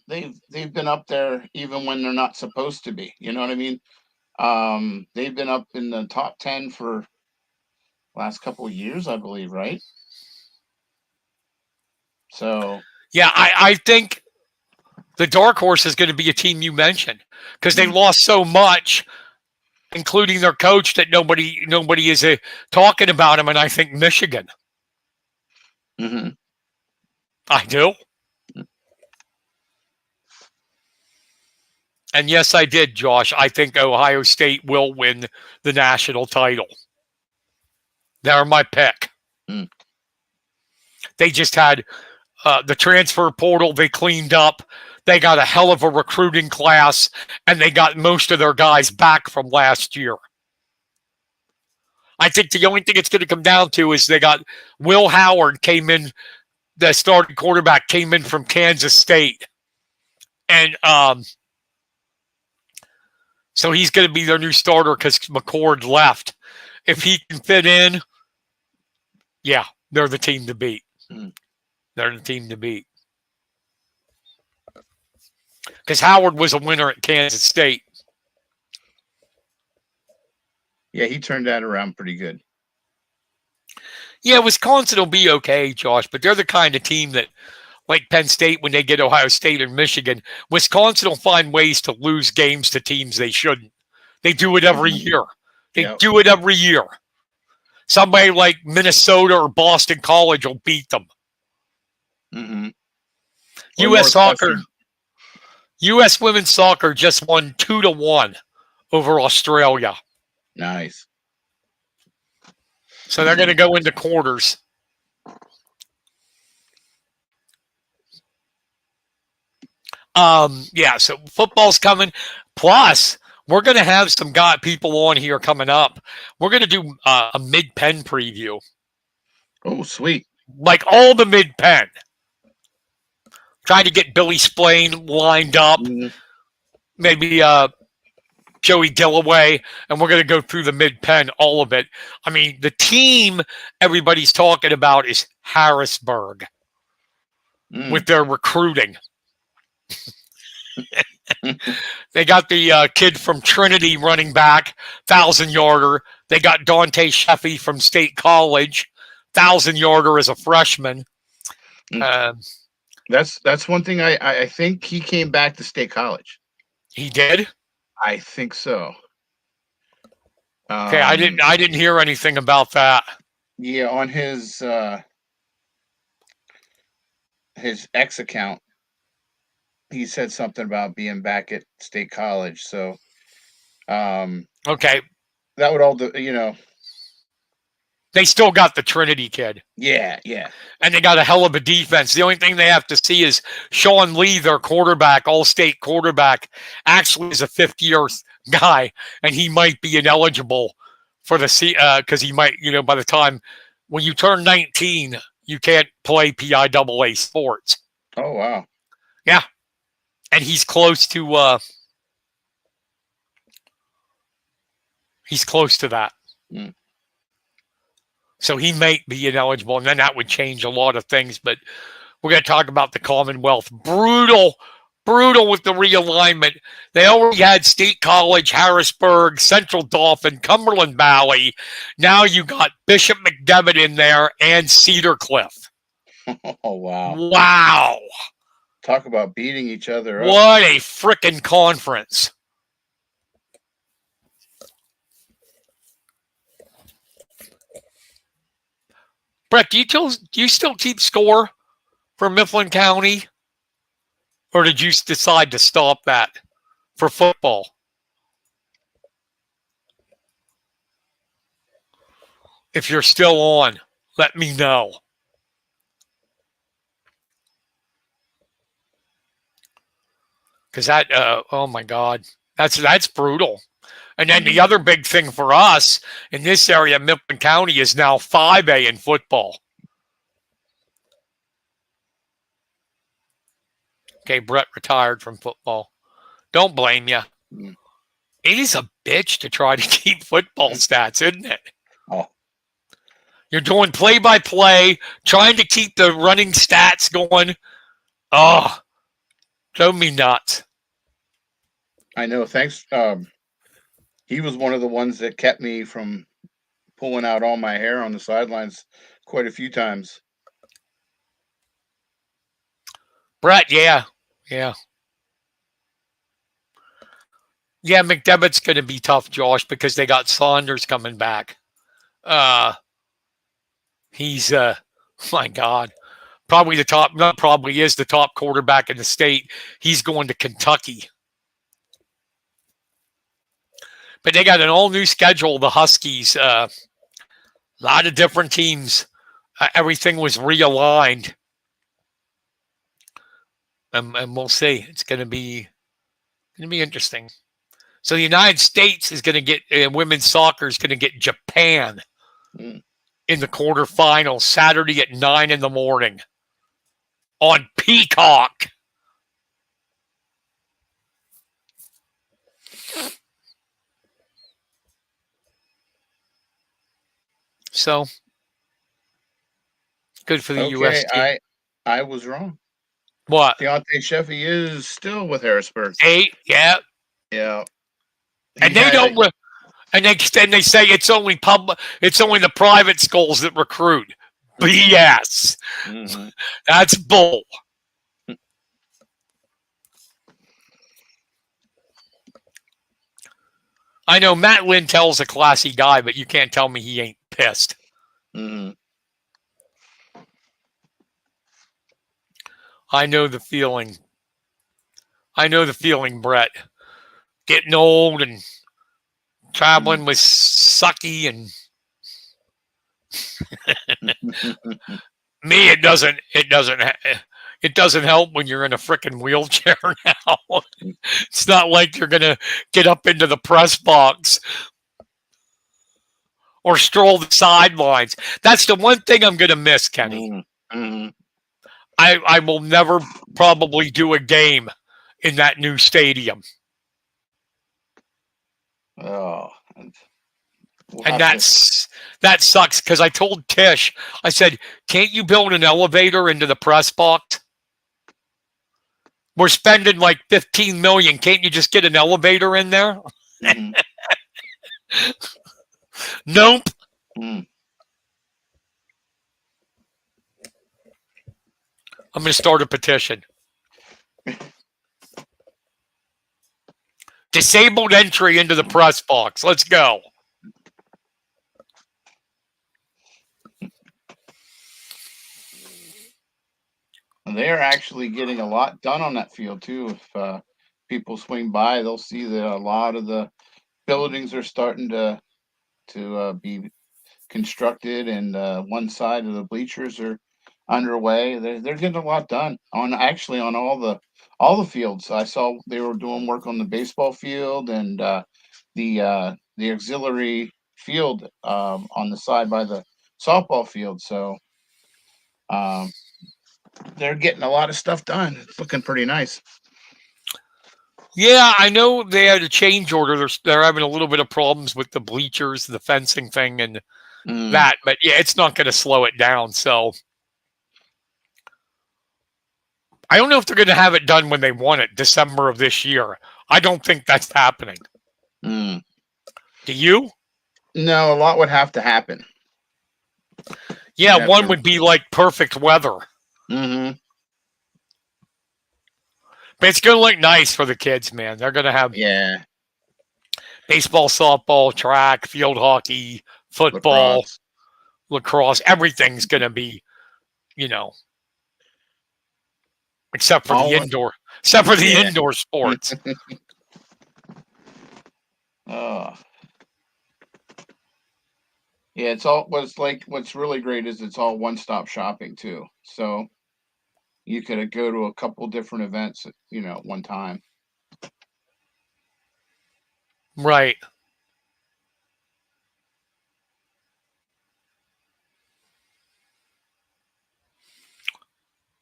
they've been up there even when they're not supposed to be. You know what I mean? They've been up in the top 10 for last couple of years, I believe, right? So yeah, I think the dark horse is going to be a team you mentioned because they lost so much, including their coach, that nobody is talking about him. And I think Michigan. Mm-hmm. I do. And yes, I did, Josh. I think Ohio State will win the national title. They're my pick. Mm. They just had the transfer portal they cleaned up. They got a hell of a recruiting class, and they got most of their guys back from last year. I think the only thing it's going to come down to is they got Will Howard came in, the starting quarterback came in from Kansas State. And so he's going to be their new starter because McCord left. If he can fit in, yeah, they're the team to beat. Mm. They're the team to beat. Because Howard was a winner at Kansas State. Yeah, he turned that around pretty good. Yeah, Wisconsin will be okay, Josh, but they're the kind of team that like Penn State when they get Ohio State and Michigan. Wisconsin will find ways to lose games to teams they shouldn't. They do it every year. They do it every year. Somebody like Minnesota or Boston College will beat them. Mm-hmm. U.S. women's soccer just won 2-1 over Australia. Nice. So they're going to go into quarters. So football's coming. Plus, we're going to have some people on here coming up. We're going to do a mid-pen preview. Oh, sweet. Like all the mid-pen. Trying to get Billy Splain lined up. Mm-hmm. Maybe Joey Gillaway. And we're going to go through the mid-pen, all of it. I mean, the team everybody's talking about is Harrisburg with their recruiting. They got the kid from Trinity running back, 1,000-yarder. They got Dante Sheffy from State College, 1,000-yarder as a freshman. That's one thing I think he came back to State College. He did? I think so. Okay, I didn't hear anything about that. Yeah, on his X account, he said something about being back at State College. So, okay, that would all They still got the Trinity kid. Yeah. And they got a hell of a defense. The only thing they have to see is Sean Lee, their quarterback, all-state quarterback, actually is a fifth-year guy, and he might be ineligible for the because he might, by the time when you turn 19, you can't play PIAA sports. Oh, wow. Yeah. And he's close to that. Mm. So he might be ineligible, and then that would change a lot of things. But we're going to talk about the Commonwealth. Brutal with the realignment. They already had State College, Harrisburg, Central Dauphin, Cumberland Valley. Now you got Bishop McDevitt in there and Cedar Cliff. Oh, wow. Wow. Talk about beating each other up. What a frickin' conference. Brett, do you still keep score for Mifflin County? Or did you decide to stop that for football? If you're still on, let me know. Because that, oh my God, that's brutal. And then the other big thing for us in this area, Mifflin County, is now 5A in football. Okay, Brett retired from football. Don't blame you. It is a bitch to try to keep football stats, isn't it? Oh. You're doing play-by-play, trying to keep the running stats going. Oh, drove me nuts. I know. Thanks. He was one of the ones that kept me from pulling out all my hair on the sidelines quite a few times. Brett, yeah. Yeah, McDevitt's going to be tough, Josh, because they got Saunders coming back. He's, my God, probably the top, not probably is the top quarterback in the state. He's going to Kentucky. But they got an all-new schedule, the Huskies. A lot of different teams. Everything was realigned. And we'll see. It's going to be interesting. So the United States is going to get, women's soccer is going to get Japan in the quarterfinals Saturday at 9 a.m. on Peacock. So good for the U.S. team. I was wrong. What? Dante Sheffy is still with Harrisburg. 8, yeah. Yeah. And they don't. And they say it's only the private schools that recruit. BS. Mm-hmm. That's bull. I know Matt Lintell's a classy guy, but you can't tell me he ain't pissed. Hmm. I know the feeling. I know the feeling, Brett. Getting old and traveling with Sucky and me. It doesn't help when you're in a freaking wheelchair now. It's not like you're gonna get up into the press box or stroll the sidelines. That's the one thing I'm gonna miss, Kenny. Hmm. I will never probably do a game in that new stadium. Oh, and we'll And have to. that sucks because I told Tish, I said, can't you build an elevator into the press box? We're spending like 15 million. Can't you just get an elevator in there? Hmm. Nope. Mm. I'm going to start a petition. Disabled entry into the press box. Let's go. They're actually getting a lot done on that field too. If people swing by, they'll see that a lot of the buildings are starting to be constructed, and one side of the bleachers are underway. They're getting a lot done on actually on all the fields. I saw they were doing work on the baseball field and the auxiliary field on the side by the softball field. So um, they're getting a lot of stuff done. It's looking pretty nice. Yeah, I know they had a change order. They're having a little bit of problems with the bleachers, the fencing thing, and Mm, that. But yeah, it's not going to slow it down. So I don't know if they're going to have it done when they want it, December of this year. I don't think that's happening. mm. Do you? No, a lot would have to happen. You'd Yeah, have one to. would be like perfect weather. Hmm. But it's going to look nice for the kids, man. They're going to have Yeah, baseball, softball, track, field hockey, football, lacrosse. lacrosse. Everything's going to be, you know, except for the All indoor, except for the yeah. indoor sports. Oh, yeah. It's all what's really great is it's all one stop shopping too. So you could go to a couple different events, at one time. Right.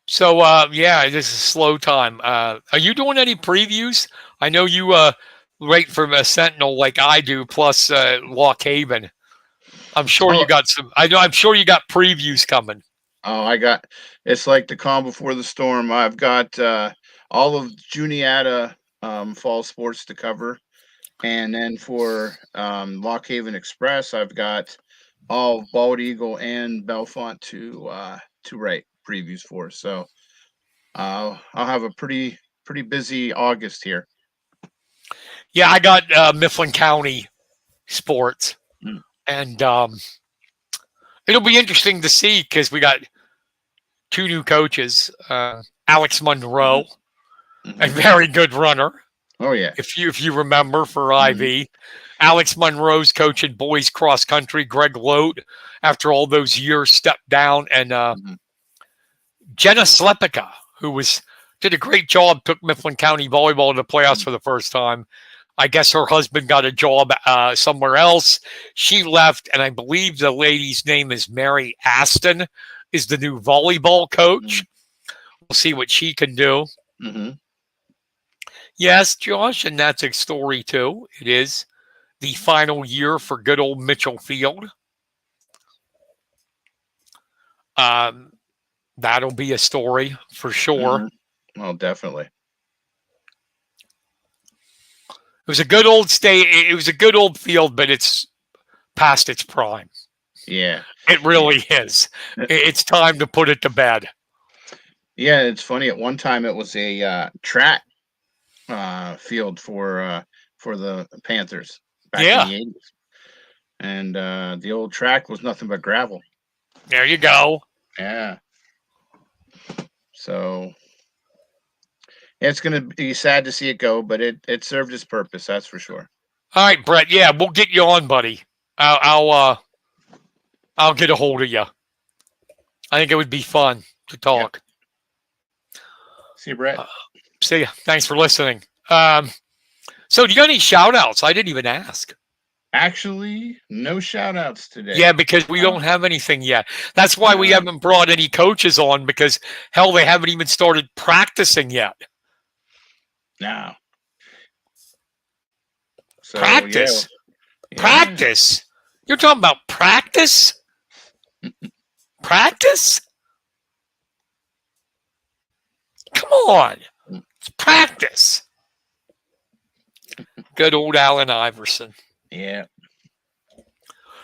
So yeah, this is slow time. Are you doing any previews? I know you write for a Sentinel like I do, plus Lock Haven. I'm sure you Oh, got some. I know. I'm sure you got previews coming. oh, I got. It's like the calm before the storm. I've got all of Juniata fall sports to cover, and then for Lock Haven Express, I've got all of Bald Eagle and Belfont to write previews for. So I'll have a pretty busy August here. Yeah, I got Mifflin County sports, Mm. and it'll be interesting to see because we got two new coaches. Alex Hmm. Monroe, a Hmm. very good runner. Oh yeah. If you remember for Hmm. IV, Alex Monroe's coaching boys cross country. Greg Lote, after all those years, stepped down, and Hmm. Jenna Slepica, who was did a great job, took Mifflin County volleyball to the playoffs for the first time. I guess her husband got a job somewhere else. She left, and I believe the lady's name is Mary Aston, is the new volleyball coach. We'll see what she can do. Hmm. Yes, Josh, and that's a story too. It is the final year for good old Mitchell Field. Um, that'll be a story for sure. Hmm. Well, definitely. It was a good old state. It was a good old field, but it's past its prime. Yeah. It Yeah. really is. It's time to put it to bed. Yeah, it's funny. At one time, it was a track field for the Panthers. back in Yeah. the 80s. And the old track was nothing but gravel. There you go. Yeah. So it's going to be sad to see it go, but it served its purpose. That's for sure. All right, Brett. Yeah, we'll get you on, buddy. I'll get a hold of you. I think it would be fun to talk. Yep. See you, Brett. See ya. Thanks for listening. So do you got any shout outs? I didn't even ask. Actually, no shout outs today. Yeah, because we don't have anything yet. That's why we haven't brought any coaches on, because hell, they haven't even started practicing yet. No. So, Practice. Yeah. Practice. You're talking about practice? Practice? Come on. It's practice. Good old Allen Iverson. Yeah.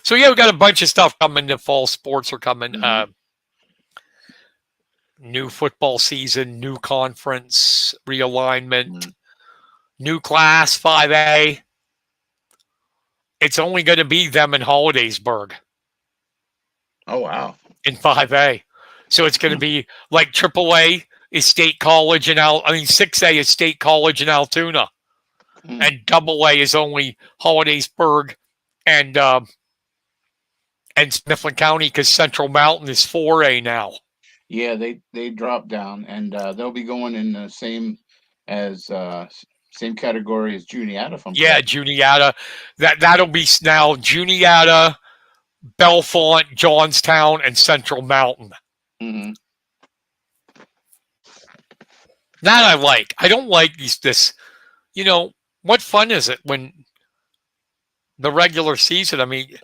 So, yeah, we got a bunch of stuff coming. The fall sports are coming. Mhm. New football season, new conference, realignment, Mhm. new class, 5A. It's only going to be them in Hollidaysburg Oh, wow. in 5A. So it's going to be like AAA is State College in 6A is State College in Altoona. Mhm. And AA is only Hollidaysburg and Mifflin County, because Central Mountain is 4A now. Yeah, they dropped down, and they'll be going in the same category as Juniata. Yeah, Juniata. That'll be now Juniata, Bellefonte, Johnstown, and Central Mountain. Mm-hmm. That I like. I don't like this. You know, what fun is it when the regular season? I mean,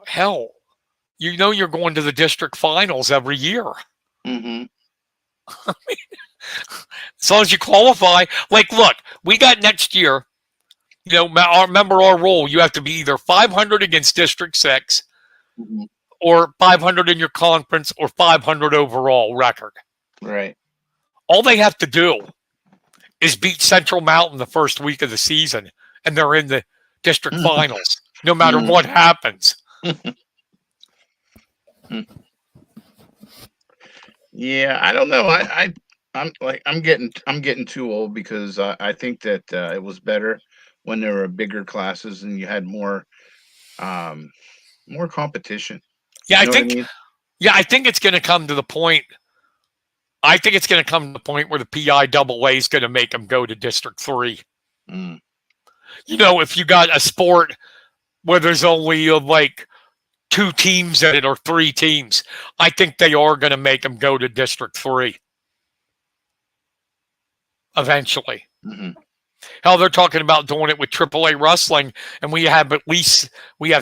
hell, you know you're going to the district finals every year. Mm-hmm. I mean, as long as you qualify. Like, look, we got next year. You know, remember our rule. You have to be either 500 against District 6 Mm-hmm. or 500 in your conference or 500 overall record. Right. All they have to do is beat Central Mountain the first week of the season, and they're in the district finals, no matter what happens. Yeah, I don't know. I'm getting too old, because I think that it was better when there were bigger classes and you had more competition. Yeah, You know what I mean? Yeah, I think it's going to come to the point. I think it's going to come to the point where the PIAA is going to make them go to District 3. Mm. You know, if you got a sport where there's only like 2 teams in it or 3 teams, I think they are going to make them go to District 3 eventually. Mm-hmm. Hell, they're talking about doing it with AAA wrestling, and we have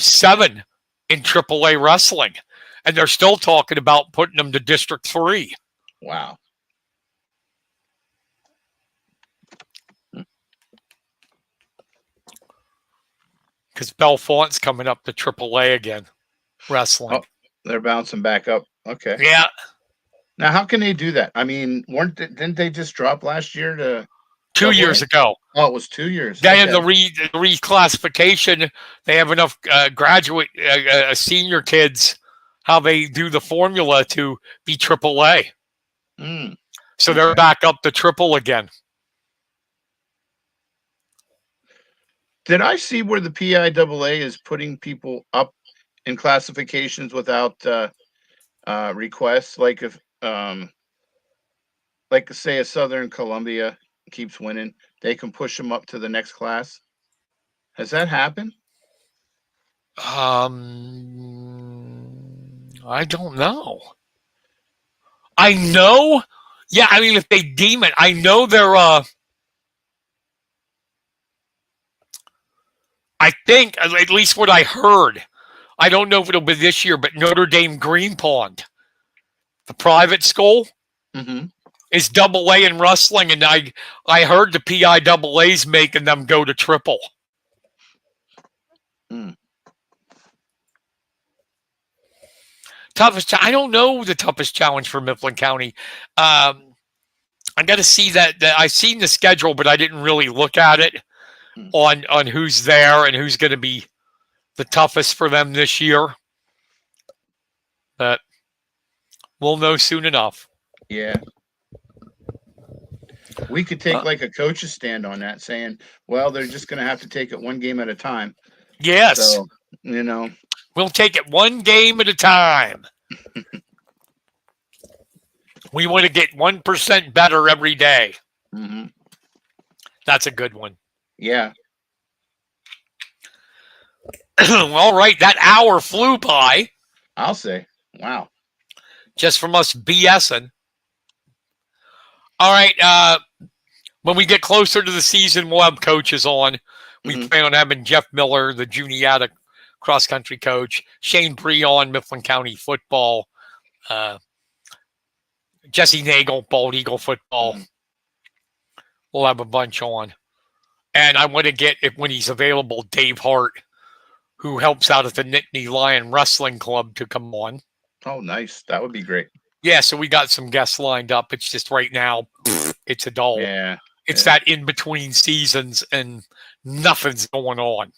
7 in AAA wrestling, and they're still talking about putting them to District 3. Wow. Because Bellefonte's coming up to AAA again, wrestling. Oh, they're bouncing back up. Okay. Yeah. Now, how can they do that? I mean, didn't they just drop last year to 2 years ago? Oh, it was 2 years. They had the reclassification. They have enough senior kids, how they do the formula to be AAA. Mm. So they're back up to triple again. Did I see where the PIAA is putting people up in classifications without requests? Like if, say a Southern Columbia keeps winning, they can push them up to the next class. Has that happened? I don't know. I know. Yeah, I mean, if they deem it, I know they're. I think, at least what I heard, I don't know if it'll be this year, but Notre Dame Green Pond, the private school, is AA in wrestling, and I heard the PIAA's making them go to triple. Toughest, I don't know the toughest challenge for Mifflin County. I got to see that. I've seen the schedule, but I didn't really look at it. on who's there and who's going to be the toughest for them this year. But we'll know soon enough. Yeah. We could take like a coach's stand on that, saying, well, they're just going to have to take it one game at a time. Yes. So, we'll take it one game at a time. We want to get 1% better every day. Mm-hmm. That's a good one. Yeah. All right. That hour flew by. I'll say. Wow. Just from us BSing. All right. When we get closer to the season, we'll have coaches on. We plan on having Jeff Miller, the Juniata cross-country coach, Shane Breon, Mifflin County football, Jesse Nagel, Bald Eagle football. We'll have a bunch on. And I want to get, when he's available, Dave Hart, who helps out at the Nittany Lion Wrestling Club, to come on. Oh, nice. That would be great. Yeah, so we got some guests lined up. It's just right now, it's a dull. Yeah. It's that in-between seasons and nothing's going on.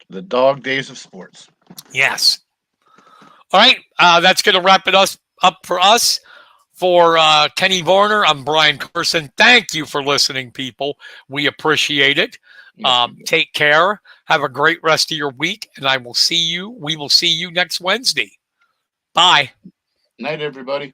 The dog days of sports. Yes. All right, that's going to wrap it up for us. For Kenny Varner, I'm Brian Carson. Thank you for listening, people. We appreciate it. Take care. Have a great rest of your week, and we will see you next Wednesday. Bye. Night, everybody.